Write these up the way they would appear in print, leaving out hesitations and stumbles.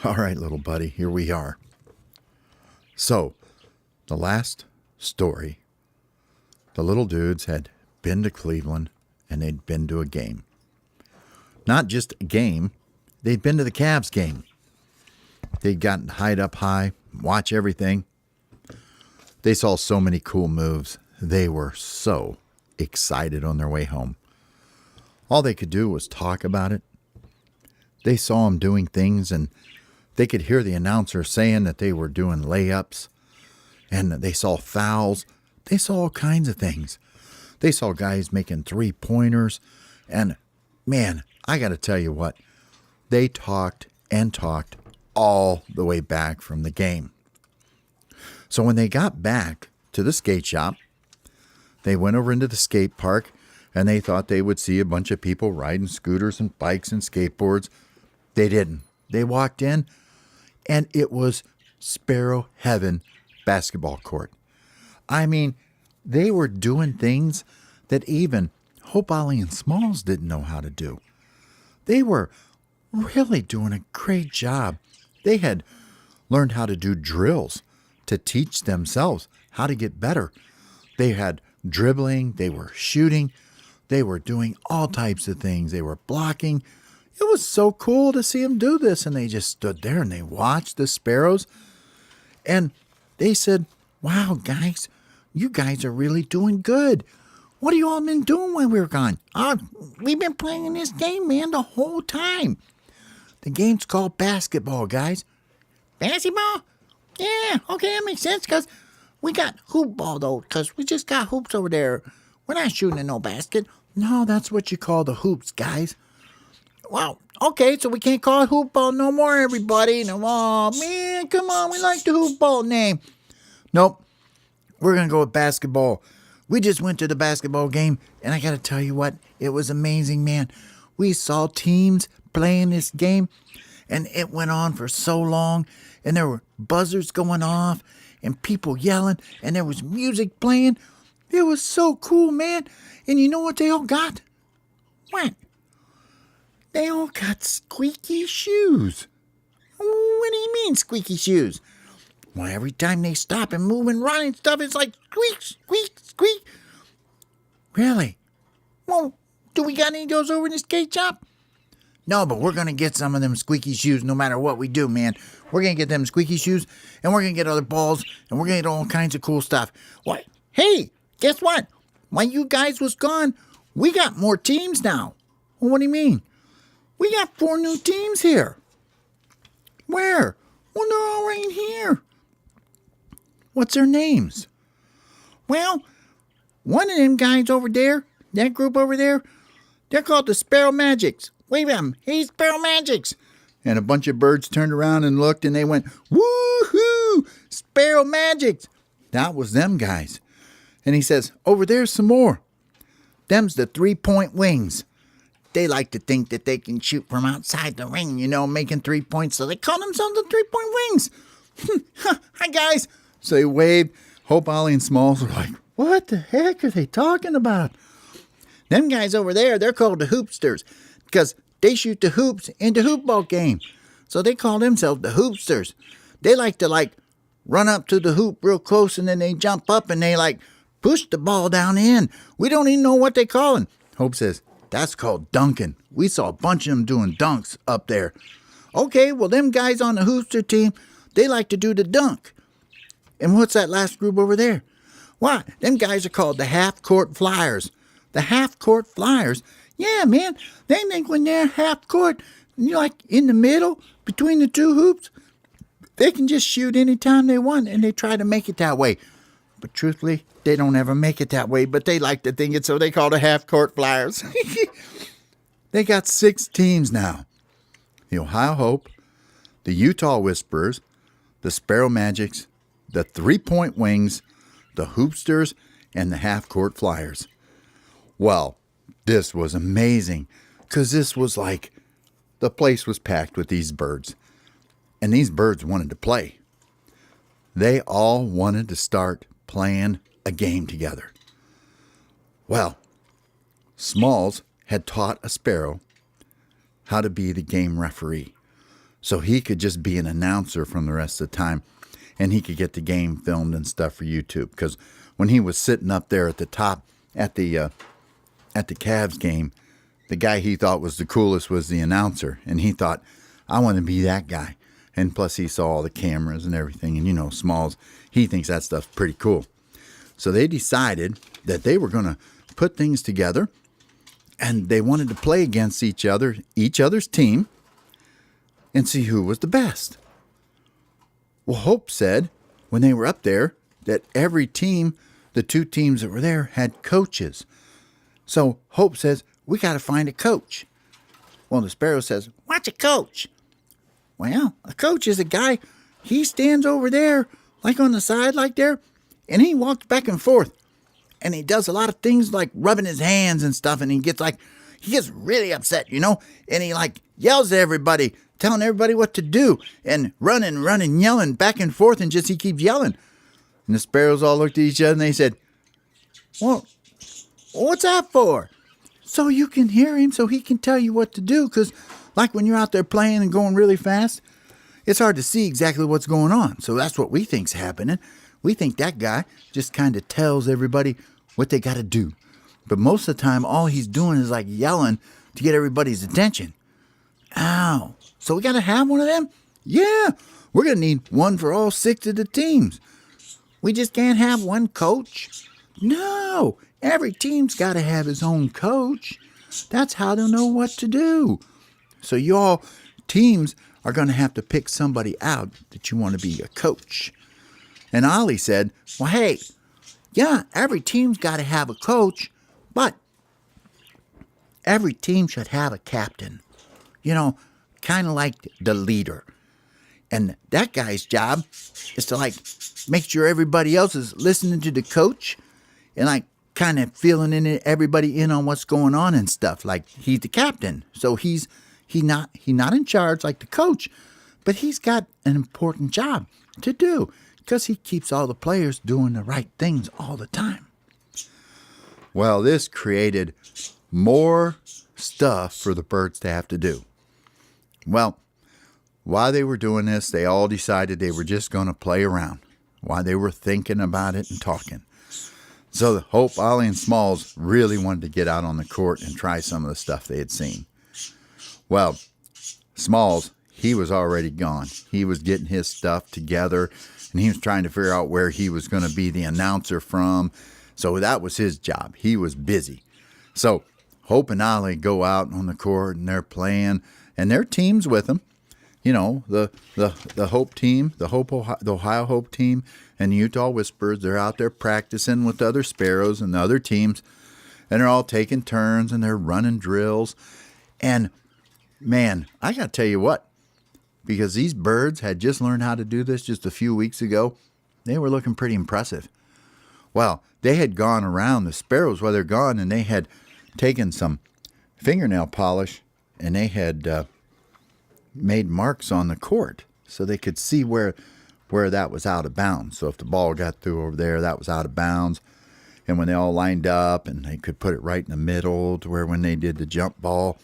All right, little buddy, here we are. So, the last story, the little dudes had been to Cleveland and they'd been to a game. Not just a game, they'd been to the Cavs game. They'd gotten hide up high, watch everything. They saw so many cool moves. They were so excited on their way home. All they could do was talk about it. They saw them doing things, and they could hear the announcer saying that they were doing layups, and they saw fouls. They saw all kinds of things. They saw guys making three-pointers, and man, I got to tell you what, they talked and talked all the way back from the game. So when they got back to the skate shop, they went over into the skate park, and they thought they would see a bunch of people riding scooters and bikes and skateboards. They didn't. They walked in, and it was Sparrow Heaven basketball court. I mean, they were doing things that even Hope Ollie and Smalls didn't know how to do. They were really doing a great job. They had learned how to do drills to teach themselves how to get better. They had dribbling, they were shooting, they were doing all types of things. They were blocking. It was so cool to see them do this, and they just stood there and they watched the Sparrows, and they said, "Wow, guys, you guys are really doing good. What have you all been doing while we were gone?" "We've been playing this game, man, the whole time." "The game's called basketball, guys." "Basketball? Yeah, okay, that makes sense, because we got hoop ball, though, because we just got hoops over there. We're not shooting in no basket." "No, that's what you call the hoops, guys." "Well, okay, so we can't call it hoop ball no more, everybody." "Oh, man, come on, we like the hoop ball name." "Nope, we're going to go with basketball. We just went to the basketball game, and I got to tell you what, it was amazing, man. We saw teams playing this game, and it went on for so long, and there were buzzers going off, and people yelling, and there was music playing. It was so cool, man. And you know what they all got?" "What?" "They all got squeaky shoes." "What do you mean, squeaky shoes?" "Well, every time they stop and move and run and stuff, it's like squeak, squeak, squeak." "Really? Well, do we got any of those over in the skate shop?" "No, but we're going to get some of them squeaky shoes no matter what we do, man. We're going to get them squeaky shoes, and we're going to get other balls, and we're going to get all kinds of cool stuff." "What? Hey, guess what? While you guys was gone, we got more teams now." "Well, what do you mean?" "We got 4 new teams here." "Where?" "Well, they're all right here." "What's their names?" "Well, one of them guys over there, that group over there, they're called the Sparrow Magics. Wave at them. Hey, Sparrow Magics." And a bunch of birds turned around and looked, and they went, "Woo-hoo! Sparrow Magics!" That was them guys. And he says, "Over there's some more. Them's the 3-point wings. They like to think that they can shoot from outside the ring, making 3 points, so they call themselves the 3-point wings." "Hi, guys." So they waved. Hope Ollie and Smalls were like, "What the heck are they talking about?" "Them guys over there, they're called the Hoopsters, because they shoot the hoops in the hoop ball game. So they call themselves the Hoopsters. They like to, run up to the hoop real close, and then they jump up, and they, push the ball down in. We don't even know what they callin'." Hope says, "That's called dunking. We saw a bunch of them doing dunks up there." "Okay, well, them guys on the Hoopster team, they like to do the dunk." "And what's that last group over there?" "Why, them guys are called the half-court flyers." "The half-court flyers?" "Yeah, man, they think when they're half-court, in the middle, between the 2 hoops, they can just shoot any time they want, and they try to make it that way. But truthfully, they don't ever make it that way, but they like to think it, so they call the half-court flyers." They got 6 teams now. The Ohio Hope, the Utah Whisperers, the Sparrow Magics, the 3-point Wings, the Hoopsters, and the Half-Court Flyers. Well, this was amazing, because this was the place was packed with these birds, and these birds wanted to play. They all wanted to start playing a game together. Well, Smalls had taught a sparrow how to be the game referee. so he could just be an announcer from the rest of the time, and he could get the game filmed and stuff for YouTube. Because when he was sitting up there at the top at the Cavs game, the guy he thought was the coolest was the announcer, and he thought, I want to be that guy. And plus he saw all the cameras and everything, and Smalls, he thinks that stuff's pretty cool. So they decided that they were going to put things together, and they wanted to play against each other's team, and see who was the best. Well, Hope said when they were up there that every team, the two teams that were there, had coaches. So Hope says, we got to find a coach. Well, the Sparrow says, what's a coach? Well, a coach is a guy, he stands over there, like on the side, like there, and he walks back and forth. And he does a lot of things like rubbing his hands and stuff, and he gets really upset, and he yells at everybody, telling everybody what to do, and running, yelling back and forth, and he keeps yelling. And the Sparrows all looked at each other and they said, well, what's that for? So you can hear him, so he can tell you what to do, because like when you're out there playing and going really fast, it's hard to see exactly what's going on. So that's what we think's happening. We think that guy just kind of tells everybody what they got to do. But most of the time, all he's doing is yelling to get everybody's attention. Ow. So we got to have one of them? Yeah. We're going to need one for all 6 of the teams. We just can't have one coach? No. Every team's got to have his own coach. That's how they'll know what to do. So y'all teams are going to have to pick somebody out that you want to be a coach. And Ollie said, well, hey, yeah, every team's got to have a coach, but every team should have a captain. Kind of like the leader. And that guy's job is to make sure everybody else is listening to the coach and kind of feeling everybody in on what's going on and stuff. Like he's the captain. So he's not in charge like the coach, but he's got an important job to do because he keeps all the players doing the right things all the time. Well, this created more stuff for the birds to have to do. Well, while they were doing this, they all decided they were just going to play around while they were thinking about it and talking. So Hope, Ollie, and Smalls really wanted to get out on the court and try some of the stuff they had seen. Well, Smalls, he was already gone. He was getting his stuff together, and he was trying to figure out where he was going to be the announcer from. So that was his job. He was busy. So Hope and Ollie go out on the court, and they're playing, and their team's with them. The Hope team, the Ohio Hope team, and the Utah Whispers, they're out there practicing with the other Sparrows and the other teams, and they're all taking turns, and they're running drills. And, man, I got to tell you what, because these birds had just learned how to do this just a few weeks ago, they were looking pretty impressive. Well, they had gone around the Sparrows while they're gone, and they had taken some fingernail polish, and they had made marks on the court so they could see where that was out of bounds. So if the ball got through over there, that was out of bounds. And when they all lined up, and they could put it right in the middle to where when they did the jump ball.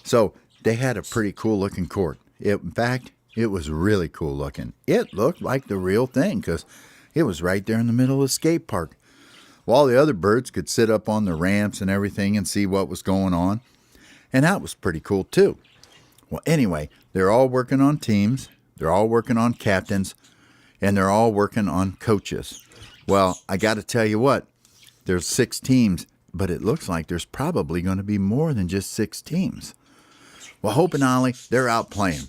So they had a pretty cool looking court. In fact, it was really cool looking. It looked like the real thing because it was right there in the middle of the skate park. While the other birds could sit up on the ramps and everything and see what was going on. And that was pretty cool too. Well, anyway, they're all working on teams, they're all working on captains, and they're all working on coaches. Well, I got to tell you what, there's 6 teams, but it looks like there's probably going to be more than just 6 teams. Well, Hope and Ollie, they're out playing,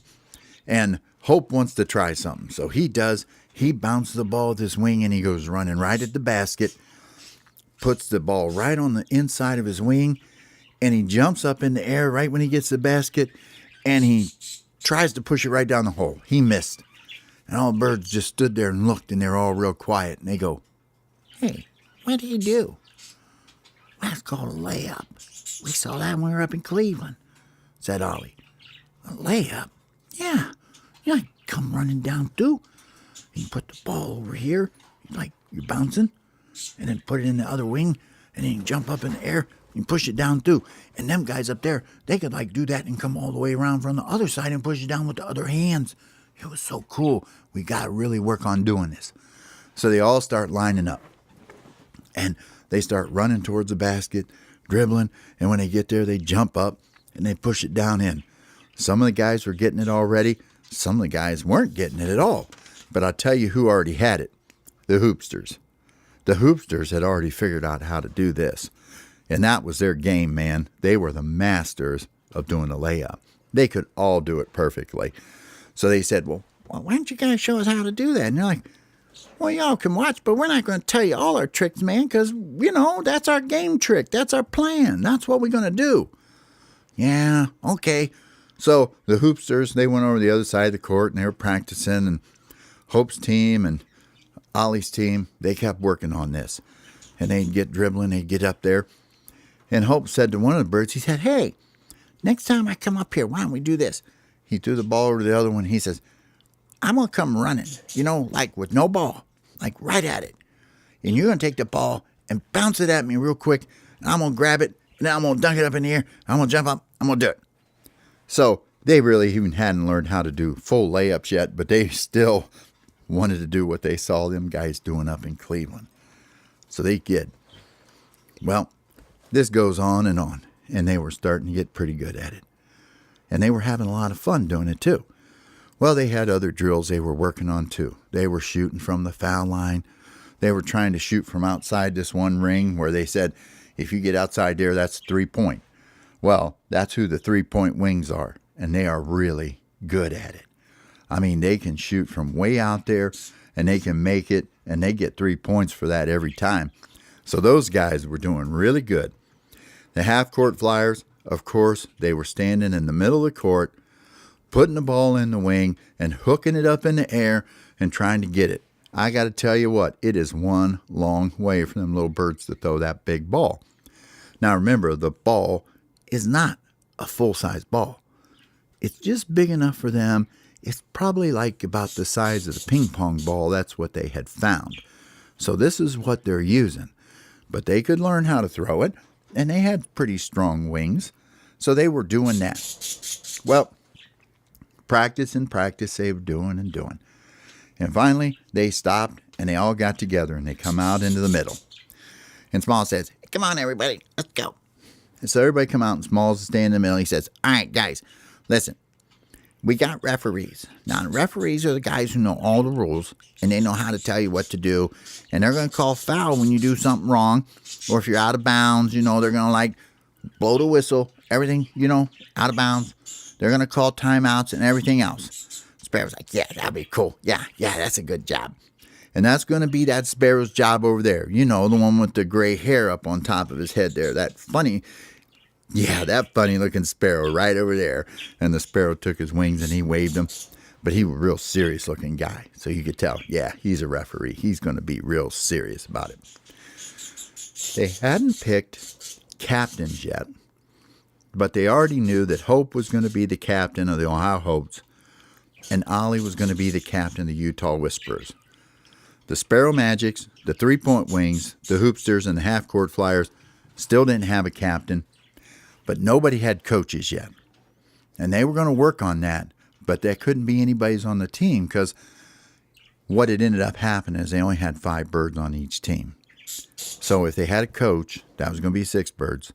and Hope wants to try something. So he does. He bounces the ball with his wing, and he goes running right at the basket, puts the ball right on the inside of his wing, and he jumps up in the air right when he gets the basket, and he tries to push it right down the hole. He missed. And all the birds just stood there and looked, and they're all real quiet. And they go, hey, what do you do? Well, that's called a layup. We saw that when we were up in Cleveland, said Ollie. A layup? Yeah. You come running down through. You put the ball over here, like you're bouncing, and then put it in the other wing, and then you jump up in the air, You push it down through. And them guys up there, they could like do that and come all the way around from the other side and push it down with the other hands. It was so cool. We got to really work on doing this. So they all start lining up. And they start running towards the basket, dribbling. And when they get there, they jump up and they push it down in. Some of the guys were getting it already. Some of the guys weren't getting it at all. But I'll tell you who already had it. The hoopsters. The hoopsters had already figured out how to do this. And that was their game, man. They were the masters of doing the layup. They could all do it perfectly. So they said, well, why don't you guys show us how to do that? And they're like, well, y'all can watch, but we're not going to tell you all our tricks, man, because, that's our game trick. That's our plan. That's what we're going to do. Yeah, okay. So the hoopsters, they went over the other side of the court, and they were practicing, and Hope's team and Ollie's team, they kept working on this. And they'd get dribbling, they'd get up there. And Hope said to one of the birds, he said, hey, next time I come up here, why don't we do this? He threw the ball over to the other one. He says, I'm going to come running, like with no ball, like right at it. And you're going to take the ball and bounce it at me real quick. And I'm going to grab it. And then I'm going to dunk it up in the air. I'm going to jump up. I'm going to do it. So they really even hadn't learned how to do full layups yet, but they still wanted to do what they saw them guys doing up in Cleveland. So they did. Well, this goes on, and they were starting to get pretty good at it. And they were having a lot of fun doing it too. Well, they had other drills they were working on too. They were shooting from the foul line. They were trying to shoot from outside this one ring where they said, if you get outside there, that's 3-point. Well, that's who the 3-point wings are, and they are really good at it. I mean, they can shoot from way out there, and they can make it, and they get 3 points for that every time. So those guys were doing really good. The half-court flyers, of course, they were standing in the middle of the court, putting the ball in the wing and hooking it up in the air and trying to get it. I got to tell you what, it is one long way for them little birds to throw that big ball. Now remember, the ball is not a full-size ball. It's just big enough for them. It's probably like about the size of the ping pong ball. That's what they had found. So this is what they're using. But they could learn how to throw it, and they had pretty strong wings. So they were doing that. Well, practice and practice they were doing and doing. And finally, they stopped, and they all got together, and they come out into the middle. And Small says, come on, everybody, let's go. And so everybody come out, and Smalls is standing in the middle. He says, all right, guys, listen. We got referees. Now, the referees are the guys who know all the rules, and they know how to tell you what to do. And they're going to call foul when you do something wrong, or if you're out of bounds. They're going to, blow the whistle, everything, out of bounds. They're going to call timeouts and everything else. Sparrow's like, yeah, that'd be cool. Yeah, that's a good job. And that's going to be that Sparrow's job over there. The one with the gray hair up on top of his head there. That funny looking sparrow right over there. And the sparrow took his wings and he waved them. But he was a real serious looking guy. So you could tell, yeah, he's a referee. He's going to be real serious about it. They hadn't picked captains yet. But they already knew that Hope was going to be the captain of the Ohio Hopes. And Ollie was going to be the captain of the Utah Whisperers. The Sparrow Magics, the 3-point Wings, the Hoopsters, and the Half-Court Flyers still didn't have a captain. But nobody had coaches yet. And they were going to work on that. But there couldn't be anybody's on the team because what had ended up happening is they only had 5 birds on each team. So if they had a coach, that was going to be 6 birds.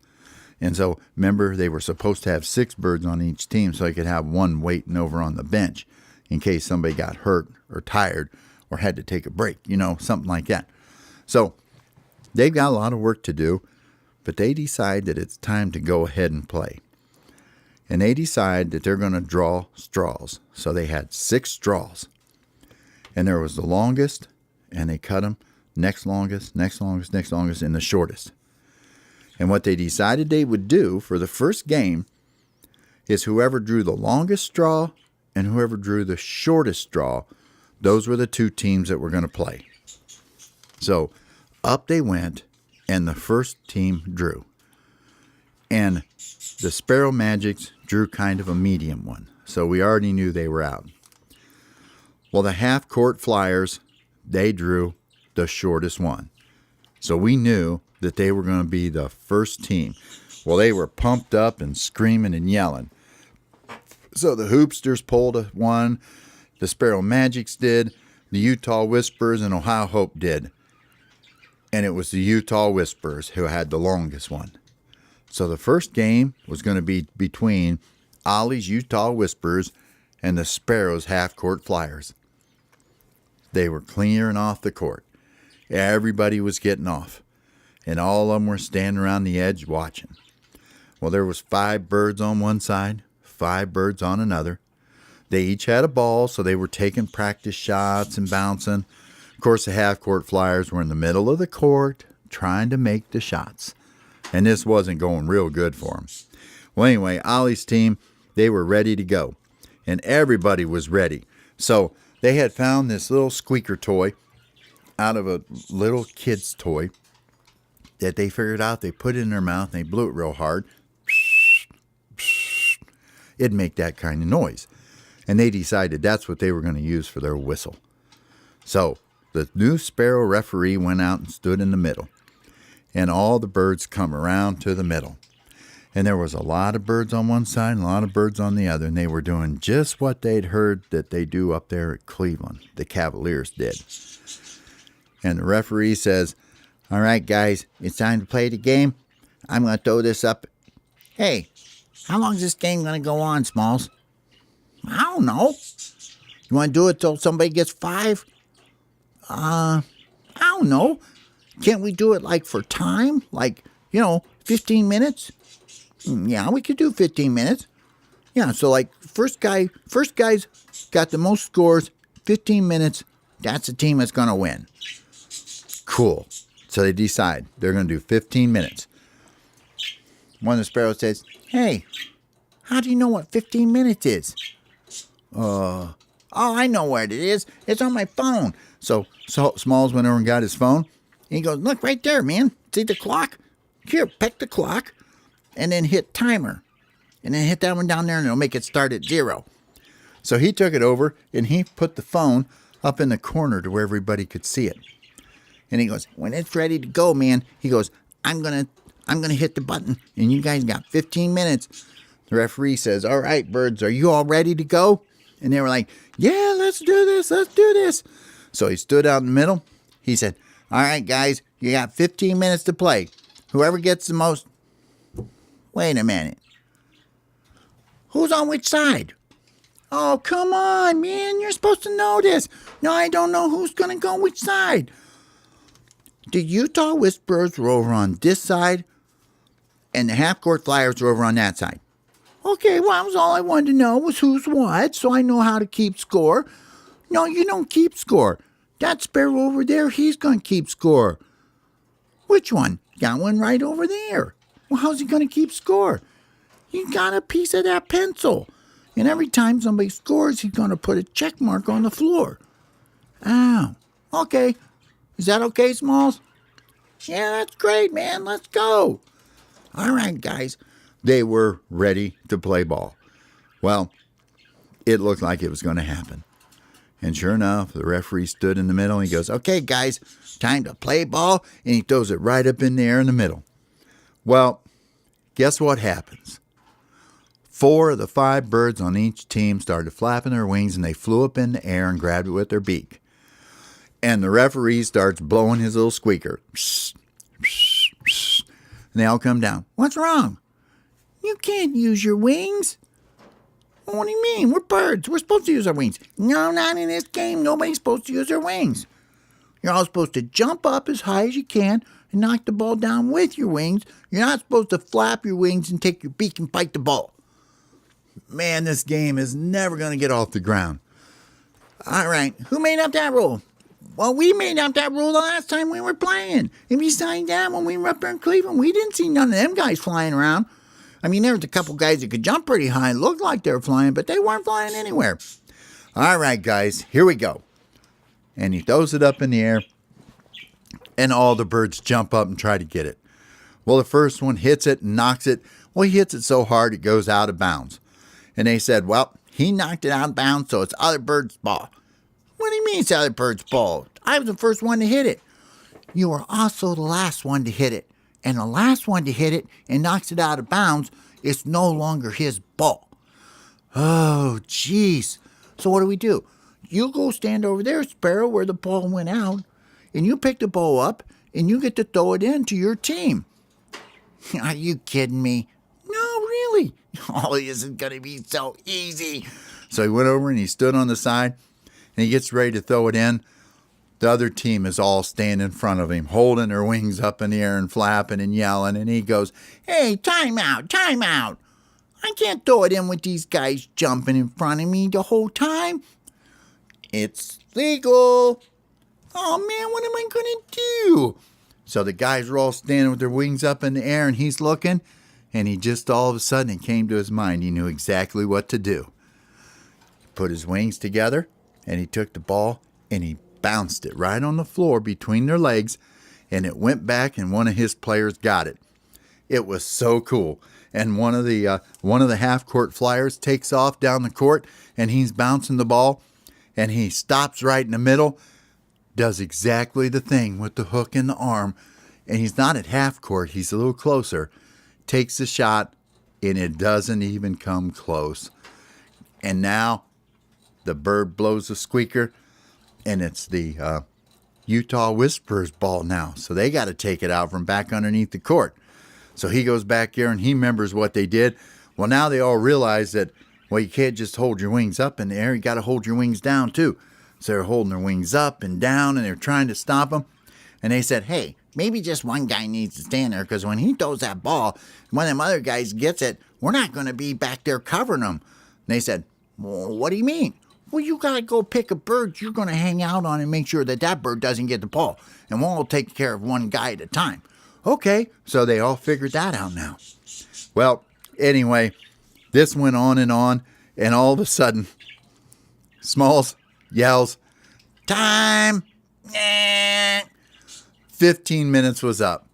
And so, remember, they were supposed to have 6 birds on each team so they could have one waiting over on the bench in case somebody got hurt or tired or had to take a break, something like that. So they've got a lot of work to do, but they decide that it's time to go ahead and play. And they decide that they're going to draw straws. So they had 6 straws. And there was the longest, and they cut them, next longest, next longest, next longest, and the shortest. And what they decided they would do for the first game is whoever drew the longest straw and whoever drew the shortest straw, those were the 2 teams that were going to play. So up they went, and the first team drew. And the Sparrow Magics drew kind of a medium one, so we already knew they were out. Well, the Half-Court Flyers, they drew the shortest one. So we knew that they were going to be the first team. Well, they were pumped up and screaming and yelling. So the Hoopsters pulled one, the Sparrow Magics did, the Utah Whispers and Ohio Hope did. And it was the Utah Whispers who had the longest one. So the first game was going to be between Ollie's Utah Whispers and the Sparrows Half-Court Flyers. They were clearing off the court. Everybody was getting off, and all of them were standing around the edge watching. Well, there was 5 birds on one side, 5 birds on another. They each had a ball, so they were taking practice shots and bouncing. Of course, the half-court Flyers were in the middle of the court trying to make the shots, and this wasn't going real good for them. Well, anyway, Ollie's team, they were ready to go, and everybody was ready. So they had found this little squeaker toy out of a little kid's toy that they figured out. They put it in their mouth, and they blew it real hard. It'd make that kind of noise. And they decided that's what they were going to use for their whistle. So the new Sparrow referee went out and stood in the middle. And all the birds come around to the middle. And there was a lot of birds on one side and a lot of birds on the other. And they were doing just what they'd heard that they do up there at Cleveland. The Cavaliers did. And the referee says, "All right, guys, it's time to play the game. I'm going to throw this up." "Hey, how long is this game going to go on, Smalls?" "I don't know. You want to do it till somebody gets 5? I don't know. Can't we do it like for time? Like, 15 minutes? Yeah, we could do 15 minutes. Yeah, so like first guy's got the most scores, 15 minutes, that's the team that's going to win." Cool. So they decide they're going to do 15 minutes. One of the Sparrows says, "Hey, how do you know what 15 minutes is?" Oh, I know what it is. It's on my phone." So Smalls went over and got his phone. And he goes, "Look right there, man. See the clock? Here, pick the clock and then hit timer. And then hit that one down there and it'll make it start at 0. So he took it over and he put the phone up in the corner to where everybody could see it. And he goes, "When it's ready to go, man," he goes, I'm gonna hit the button and you guys got 15 minutes. The referee says, "All right, birds, are you all ready to go?" And they were like, "Yeah, let's do this. So he stood out in the middle. He said, "All right, guys, you got 15 minutes to play. Whoever gets the most..." Wait a minute. Who's on which side? Oh, come on, man. You're supposed to know this. No, I don't know who's going to go which side. The Utah Whispers were over on this side, and the half-court Flyers were over on that side. Okay, well, that was all I wanted to know was who's what, so I know how to keep score. No, you don't keep score. That Sparrow over there, he's going to keep score. Which one? Got one right over there. Well, how's he going to keep score? He got a piece of that pencil. And every time somebody scores, he's going to put a check mark on the floor. Oh, okay. Is that okay, Smalls? Yeah, that's great, man. Let's go. All right, guys. They were ready to play ball. Well, it looked like it was going to happen. And sure enough, the referee stood in the middle and he goes, "Okay, guys, time to play ball." And he throws it right up in the air in the middle. Well, guess what happens? 4 of the 5 birds on each team started flapping their wings and they flew up in the air and grabbed it with their beak. And the referee starts blowing his little squeaker. Psst, psst, psst. And they all come down. "What's wrong?" "You can't use your wings." "What do you mean? We're birds. We're supposed to use our wings." "No, not in this game. Nobody's supposed to use their wings. You're all supposed to jump up as high as you can and knock the ball down with your wings. You're not supposed to flap your wings and take your beak and bite the ball." Man, this game is never going to get off the ground. All right, who made up that rule? Well, we made up that rule the last time we were playing. And besides that, when we were up there in Cleveland, we didn't see none of them guys flying around. I mean, there was a couple guys that could jump pretty high, looked like they were flying, but they weren't flying anywhere. All right, guys, here we go. And he throws it up in the air, and all the birds jump up and try to get it. Well, the first one hits it and knocks it. Well, he hits it so hard it goes out of bounds. And they said, "Well, he knocked it out of bounds, so it's other bird's ball." "What do you mean it's other bird's ball? I was the first one to hit it." you are also the last one to hit it. And the last one to hit it and knocks it out of bounds, it's no longer his ball. Oh, jeez. So what do? You go stand over there, Sparrow, where the ball went out, and you pick the ball up, and you get to throw it in to your team. Are you kidding me? No, really. Oh, this is going to be so easy. So he went over and he stood on the side, and he gets ready to throw it in. The other team is all standing in front of him, holding their wings up in the air and flapping and yelling, and he goes, "Hey, time out, time out. I can't throw it in with these guys jumping in front of me the whole time. It's legal. Oh, man, what am I going to do?" So the guys were all standing with their wings up in the air, and he's looking, and he just all of a sudden, it came to his mind. He knew exactly what to do. He put his wings together, and he took the ball, and he bounced it right on the floor between their legs, and it went back, and one of his players got it. It was so cool. And one of the half-court flyers takes off down the court, and he's bouncing the ball, and he stops right in the middle, does exactly the thing with the hook in the arm, and he's not at half court, he's a little closer, takes the shot, and it doesn't even come close. And now the bird blows a squeaker, and it's the Utah Whisperers ball now. So they got to take it out from back underneath the court. So he goes back there and he remembers what they did. Well, now they all realize that, well, you can't just hold your wings up in the air. You got to hold your wings down too. So they're holding their wings up and down, and they're trying to stop them. And they said, hey, maybe just one guy needs to stand there, because when he throws that ball, one of them other guys gets it, we're not going to be back there covering them. And they said, well, what do you mean? Well, you got to go pick a bird you're going to hang out on and make sure that that bird doesn't get the ball. And we'll all take care of one guy at a time. Okay, so they all figured that out now. Well, anyway, this went on, and all of a sudden, Smalls yells, "Time!" 15 minutes was up.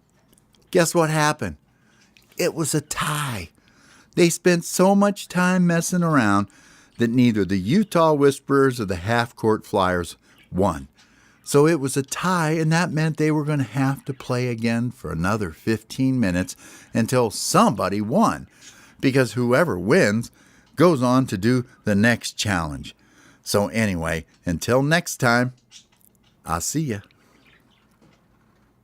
Guess what happened? It was a tie. They spent so much time messing around that neither the Utah Whisperers or the half-court Flyers won. So it was a tie, and that meant they were going to have to play again for another 15 minutes until somebody won, because whoever wins goes on to do the next challenge. So anyway, until next time, I'll see ya.